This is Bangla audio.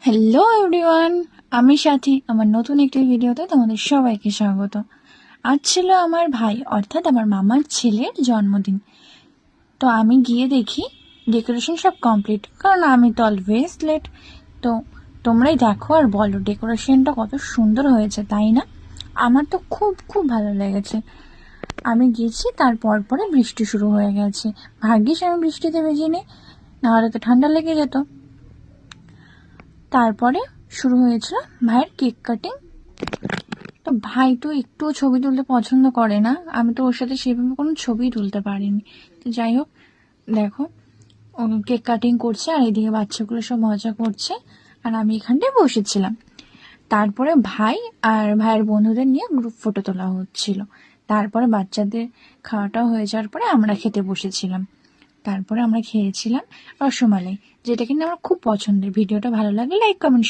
হ্যালো এভরিওয়ান, আমি সাথী। আমার নতুন একটি ভিডিওতে তোমাদের সবাইকে স্বাগত। আজ ছিল আমার ভাই অর্থাৎ আমার মামার ছেলের জন্মদিন। তো আমি গিয়ে দেখি ডেকোরেশন সব কমপ্লিট, কারণ আমি তো অলওয়েজ লেট। তো তোমরাই দেখো আর বলো ডেকোরেশনটা কত সুন্দর হয়েছে, তাই না? আমার তো খুব খুব ভালো লেগেছে। আমি গেছি, তারপর পরে বৃষ্টি শুরু হয়ে গেছে। ভাগ্যিস আমি বৃষ্টিতে ভিজিনি, নাহলে তো ঠান্ডা লেগে যেত। তারপরে শুরু হয়েছিল ভাইয়ের কেক কাটিং। তো ভাই তো একটুও ছবি তুলতে পছন্দ করে না, আমি তো ওর সাথে সেভাবে কোনো ছবি তুলতে পারিনি। তো যাই হোক, দেখো ও কেক কাটিং করছে আর এদিকে বাচ্চাগুলো সব মজা করছে, আর আমি এখানটায় বসেছিলাম। তারপরে ভাই আর ভাইয়ের বন্ধুদের নিয়ে গ্রুপ ফটো তোলা হচ্ছিল। তারপরে বাচ্চাদের খাওয়াটাও হয়ে যাওয়ার পরে আমরা খেতে বসেছিলাম। তারপরে আমরা খেয়েছিলাম রসমালাই, যেটা কিনা আমার খুব পছন্দের। ভিডিওটা ভালো লাগলে লাইক কমেন্ট